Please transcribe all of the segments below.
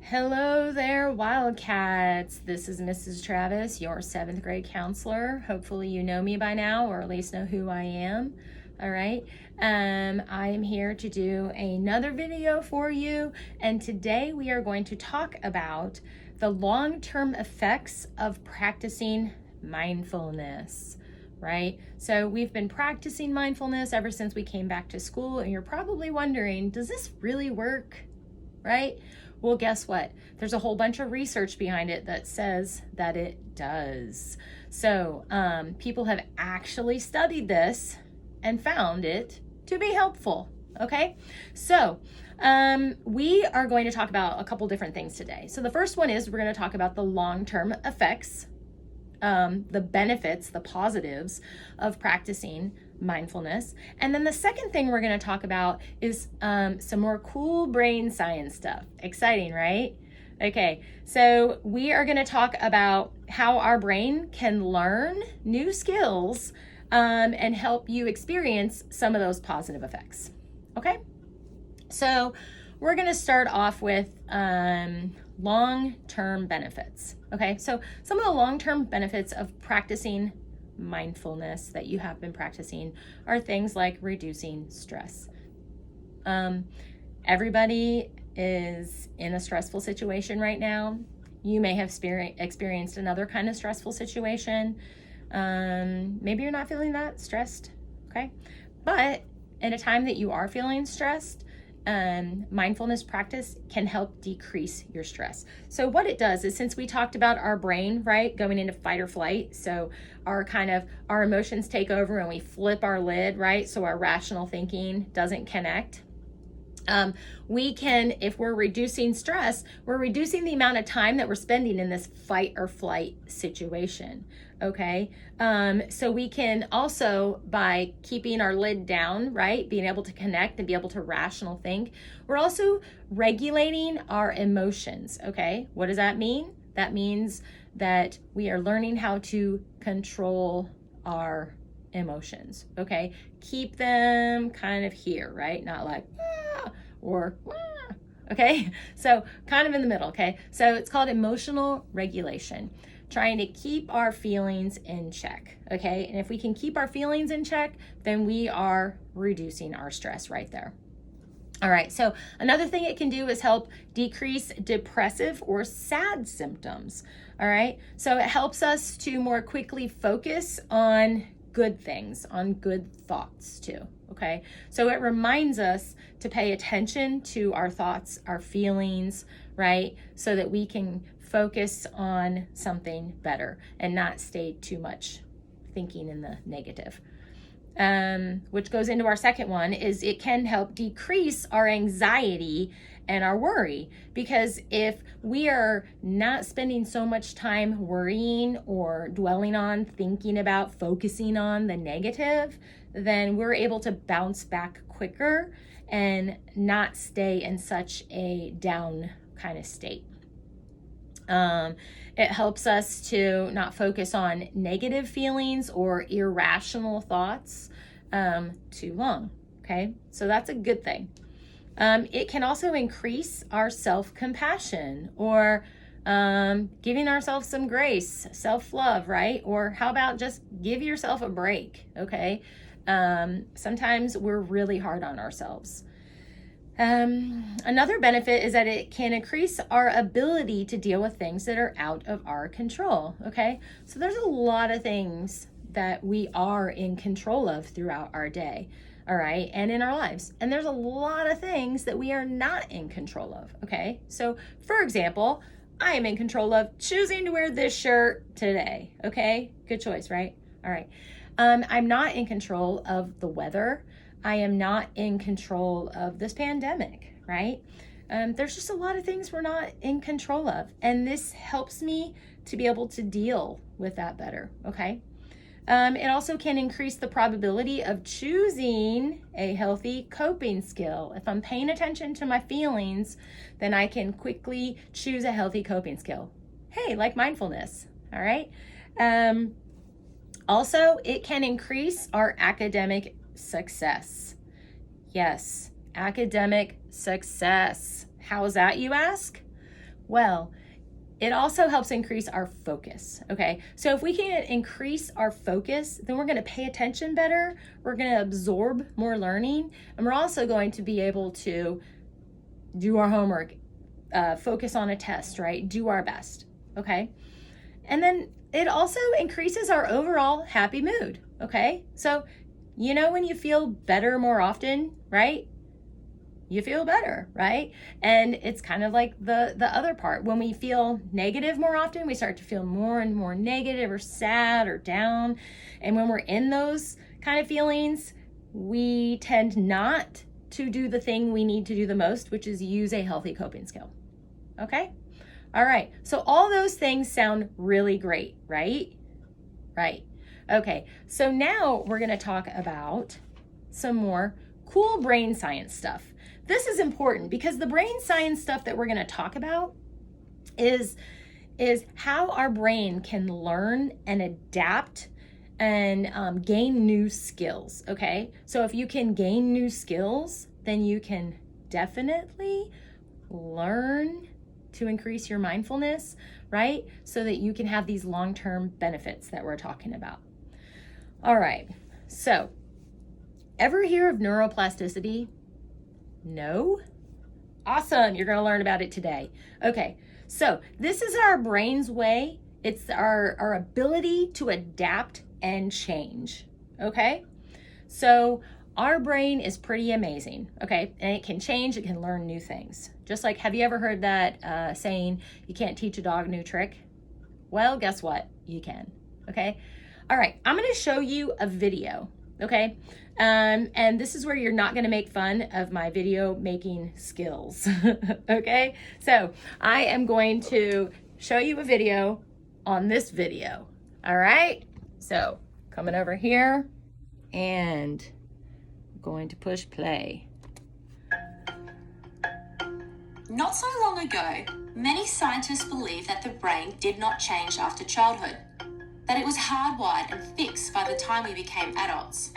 Hello there, Wildcats. This is Mrs. Travis, your 7th grade counselor. Hopefully you know me by now, or at least know who I am. All right. I am here to do another video for you, and today we are going to talk about the long-term effects of practicing mindfulness. Right? So we've been practicing mindfulness ever since we came back to school, and you're probably wondering, does this really work? Right? Well, guess what? There's a whole bunch of research behind it that says that it does. So people have actually studied this and found it to be helpful. Okay, so we are going to talk about a couple different things today. So the first one is we're going to talk about the long-term effects, the benefits, the positives of practicing mindfulness. And then the second thing we're going to talk about is some more cool brain science stuff. Exciting, right? Okay, so we are going to talk about how our brain can learn new skills and help you experience some of those positive effects. Okay, so we're going to start off with long-term benefits. Okay, so some of the long-term benefits of practicing mindfulness that you have been practicing are things like reducing stress. Everybody is in a stressful situation right now. You may have experienced another kind of stressful situation. Maybe you're not feeling that stressed, okay? But at a time that you are feeling stressed, mindfulness practice can help decrease your stress. So what it does is, since we talked about our brain, right, going into fight or flight, so our emotions take over and we flip our lid, right, so our rational thinking doesn't connect. We can, if we're reducing stress, we're reducing the amount of time that we're spending in this fight or flight situation. Okay. So we can also, by keeping our lid down, right, being able to connect and be able to rational think, we're also regulating our emotions. Okay. What does that mean? That means that we are learning how to control our emotions. Okay. Keep them kind of here, right? Not like, or okay, so kind of in the middle. Okay, so it's called emotional regulation, trying to keep our feelings in check. Okay, and if we can keep our feelings in check, then we are reducing our stress right there. All right, so another thing it can do is help decrease depressive or sad symptoms. All right, so it helps us to more quickly focus on good things, on good thoughts too. Okay, so it reminds us to pay attention to our thoughts, our feelings, right? So that we can focus on something better and not stay too much thinking in the negative. Which goes into our second one, is it can help decrease our anxiety and our worry, because if we are not spending so much time worrying or dwelling on, thinking about, focusing on the negative, then we're able to bounce back quicker and not stay in such a down kind of state. It helps us to not focus on negative feelings or irrational thoughts too long. Okay, so that's a good thing. It can also increase our self-compassion, or giving ourselves some grace, self-love, right? Or how about just give yourself a break, okay? Sometimes we're really hard on ourselves. Another benefit is that it can increase our ability to deal with things that are out of our control, okay? So there's a lot of things that we are in control of throughout our day, all right, and in our lives. And there's a lot of things that we are not in control of, okay? So, for example, I am in control of choosing to wear this shirt today, okay? Good choice, right? All right. I'm not in control of the weather. I am not in control of this pandemic, right? There's just a lot of things we're not in control of, and this helps me to be able to deal with that better, okay? It also can increase the probability of choosing a healthy coping skill. If I'm paying attention to my feelings, then I can quickly choose a healthy coping skill. Hey, like mindfulness, all right? Also, it can increase our academic success. Yes, academic success. How is that, you ask? Well, it also helps increase our focus, okay? So if we can increase our focus, then we're gonna pay attention better, we're gonna absorb more learning, and we're also going to be able to do our homework, focus on a test, right? Do our best, okay? And then it also increases our overall happy mood, okay? So, you know, when you feel better more often, right? You feel better, right? And it's kind of like the other part. When we feel negative more often, we start to feel more and more negative or sad or down. And when we're in those kind of feelings, we tend not to do the thing we need to do the most, which is use a healthy coping skill. Okay? All right. So all those things sound really great, right? Right. Okay. So now we're going to talk about some more cool brain science stuff. This is important because the brain science stuff that we're going to talk about is how our brain can learn and adapt and gain new skills, okay? So if you can gain new skills, then you can definitely learn to increase your mindfulness, right? So that you can have these long-term benefits that we're talking about. All right, so ever hear of neuroplasticity? No? Awesome, you're gonna learn about it today. Okay, so this is our brain's way. It's our ability to adapt and change, okay? So our brain is pretty amazing, okay? And it can change, it can learn new things. Just like, have you ever heard that saying, you can't teach a dog a new trick? Well, guess what? You can, okay? All right, I'm gonna show you a video, okay? And this is where you're not gonna make fun of my video making skills, okay? So I am going to show you a video on this video, all right? So coming over here and I'm going to push play. Not so long ago, many scientists believed that the brain did not change after childhood, that it was hardwired and fixed by the time we became adults.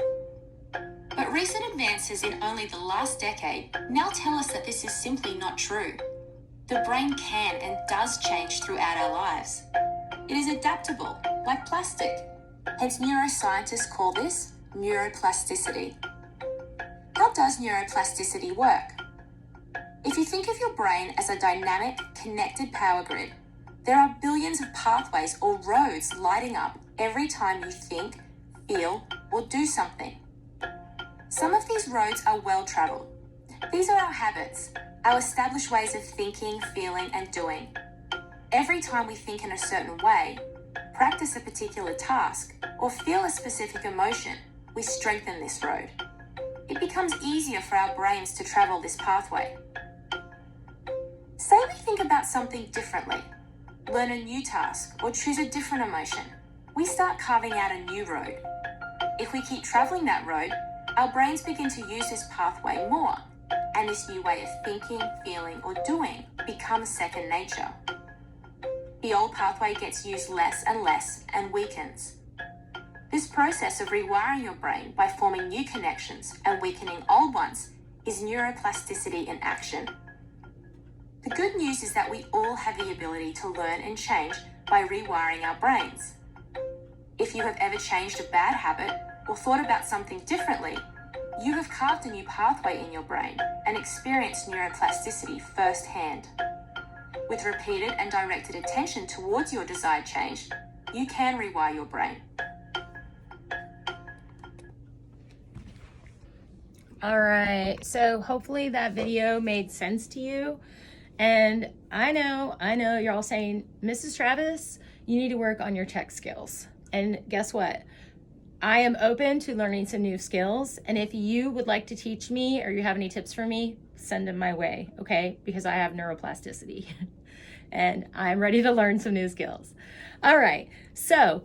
But recent advances in only the last decade now tell us that this is simply not true. The brain can and does change throughout our lives. It is adaptable, like plastic. Hence, neuroscientists call this neuroplasticity. How does neuroplasticity work? If you think of your brain as a dynamic, connected power grid, there are billions of pathways or roads lighting up every time you think, feel, or do something. Some of these roads are well-traveled. These are our habits, our established ways of thinking, feeling, and doing. Every time we think in a certain way, practice a particular task, or feel a specific emotion, we strengthen this road. It becomes easier for our brains to travel this pathway. Say we think about something differently, learn a new task, or choose a different emotion. We start carving out a new road. If we keep traveling that road, our brains begin to use this pathway more, and this new way of thinking, feeling, or doing becomes second nature. The old pathway gets used less and weakens. This process of rewiring your brain by forming new connections and weakening old ones is neuroplasticity in action. The good news is that we all have the ability to learn and change by rewiring our brains. If you have ever changed a bad habit or thought about something differently, you have carved a new pathway in your brain and experienced neuroplasticity firsthand. With repeated and directed attention towards your desired change, you can rewire your brain. All right, so hopefully that video made sense to you. And I know you're all saying, Mrs. Travis, you need to work on your tech skills. And guess what? I am open to learning some new skills. And if you would like to teach me or you have any tips for me, send them my way, okay? Because I have neuroplasticity and I'm ready to learn some new skills. All right, so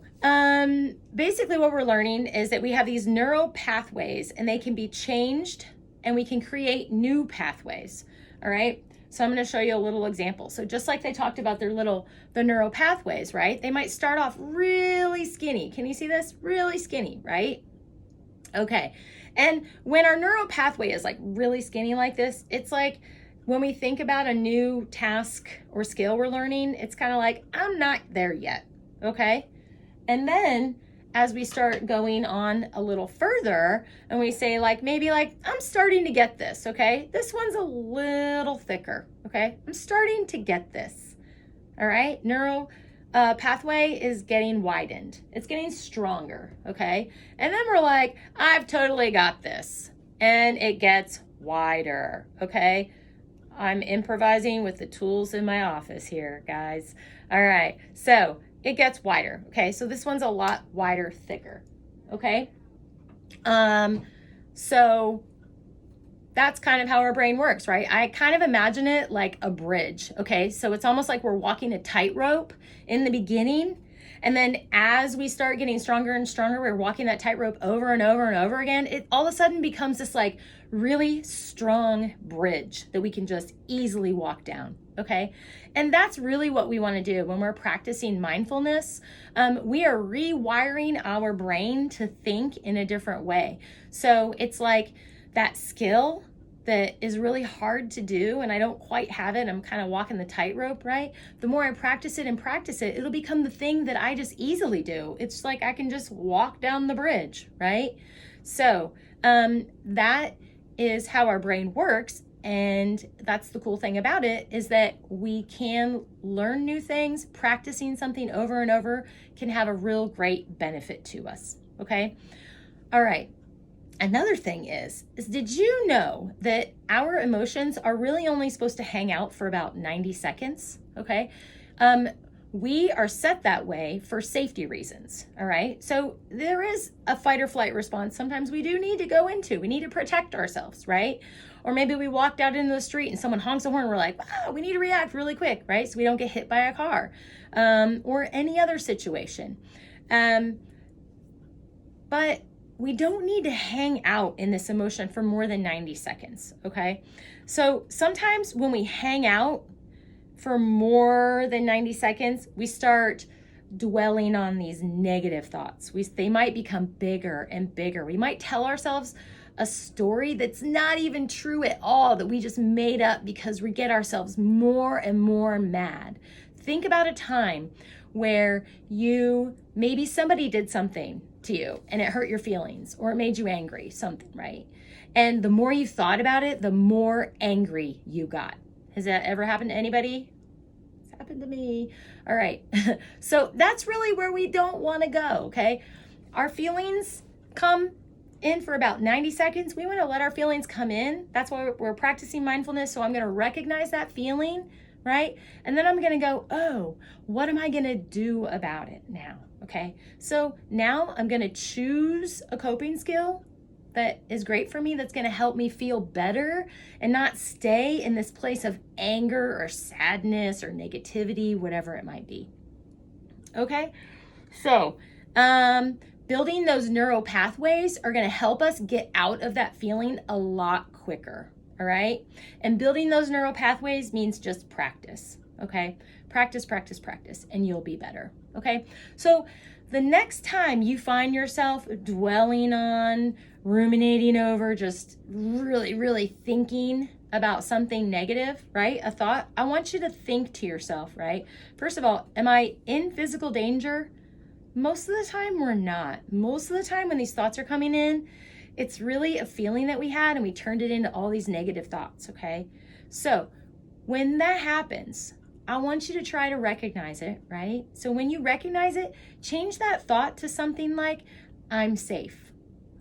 basically what we're learning is that we have these neural pathways and they can be changed and we can create new pathways, all right? So I'm going to show you a little example. So just like they talked about the neural pathways, right? They might start off really skinny. Can you see this? Really skinny, right? Okay. And when our neural pathway is like really skinny like this, it's like when we think about a new task or skill we're learning, it's kind of like, I'm not there yet, okay? And then as we start going on a little further and we say like, maybe like, I'm starting to get this, okay? This one's a little thicker, okay? I'm starting to get this, all right? Neural pathway is getting widened. It's getting stronger, okay? And then we're like, I've totally got this. And it gets wider, okay? I'm improvising with the tools in my office here, guys. All right, so it gets wider, okay? So this one's a lot wider, thicker, okay? So that's kind of how our brain works, right? I kind of imagine it like a bridge, okay? So it's almost like we're walking a tightrope in the beginning, and then as we start getting stronger and stronger, we're walking that tightrope over and over and over again. It all of a sudden becomes this like really strong bridge that we can just easily walk down, okay? And that's really what we want to do when we're practicing mindfulness. We are rewiring our brain to think in a different way. So it's like that skill that is really hard to do and I don't quite have it, I'm kind of walking the tightrope, right? The more I practice it and practice it, it'll become the thing that I just easily do. It's like I can just walk down the bridge, right? So that is how our brain works. And that's the cool thing about it, is that we can learn new things. Practicing something over and over can have a real great benefit to us, okay? All right. Another thing is did you know that our emotions are really only supposed to hang out for about 90 seconds, okay? We are set that way for safety reasons, all right? So there is a fight or flight response sometimes we do need to go into. We need to protect ourselves, right? Or maybe we walked out into the street and someone honks a horn, we're like, wow, we need to react really quick, right? So we don't get hit by a car, or any other situation. But we don't need to hang out in this emotion for more than 90 seconds, okay? So sometimes when we hang out for more than 90 seconds, we start dwelling on these negative thoughts. They might become bigger and bigger. We might tell ourselves a story that's not even true at all, that we just made up because we get ourselves more and more mad. Think about a time where maybe somebody did something to you and it hurt your feelings or it made you angry, something, right? And the more you thought about it, the more angry you got. Has that ever happened to anybody? It's happened to me. All right. So that's really where we don't want to go, okay? Our feelings come in for about 90 seconds. We want to let our feelings come in. That's why we're practicing mindfulness. So I'm going to recognize that feeling, right? And then I'm going to go, oh, what am I going to do about it now? Okay. So now I'm going to choose a coping skill that is great for me, that's going to help me feel better and not stay in this place of anger or sadness or negativity, whatever it might be. Okay. So, building those neural pathways are going to help us get out of that feeling a lot quicker. All right. And building those neural pathways means just practice. Okay. Practice, practice, practice, and you'll be better. Okay. So the next time you find yourself dwelling on, ruminating over, just really, really thinking about something negative, right? A thought, I want you to think to yourself, right? First of all, am I in physical danger? Most of the time we're not. Most of the time when these thoughts are coming in, it's really a feeling that we had and we turned it into all these negative thoughts, okay? So when that happens, I want you to try to recognize it, right? So when you recognize it, change that thought to something like, I'm safe,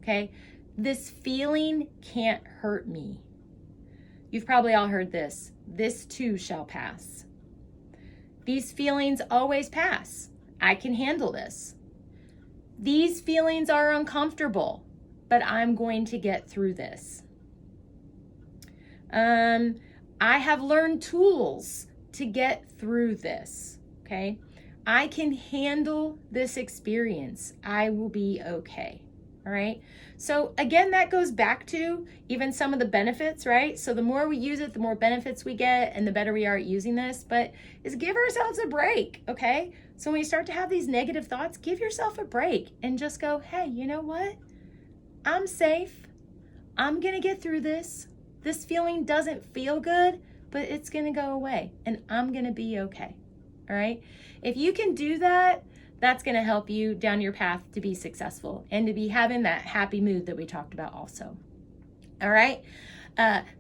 okay? This feeling can't hurt me. You've probably all heard this. This too shall pass. These feelings always pass. I can handle this. These feelings are uncomfortable, but I'm going to get through this. I have learned tools to get through this, okay? I can handle this experience. I will be okay, all right? So again, that goes back to even some of the benefits, right? So the more we use it, the more benefits we get and the better we are at using this, but is give ourselves a break, okay? So when you start to have these negative thoughts, give yourself a break and just go, hey, you know what? I'm safe. I'm gonna get through this. This feeling doesn't feel good, but it's going to go away and I'm going to be okay. All right. If you can do that, that's going to help you down your path to be successful and to be having that happy mood that we talked about also. All right.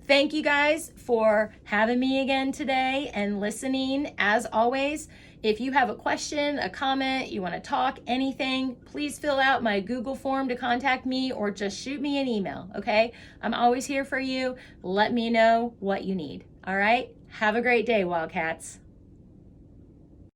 Thank you guys for having me again today and listening. As always, if you have a question, a comment, you want to talk, anything, please fill out my Google form to contact me or just shoot me an email. Okay. I'm always here for you. Let me know what you need. All right. Have a great day, Wildcats.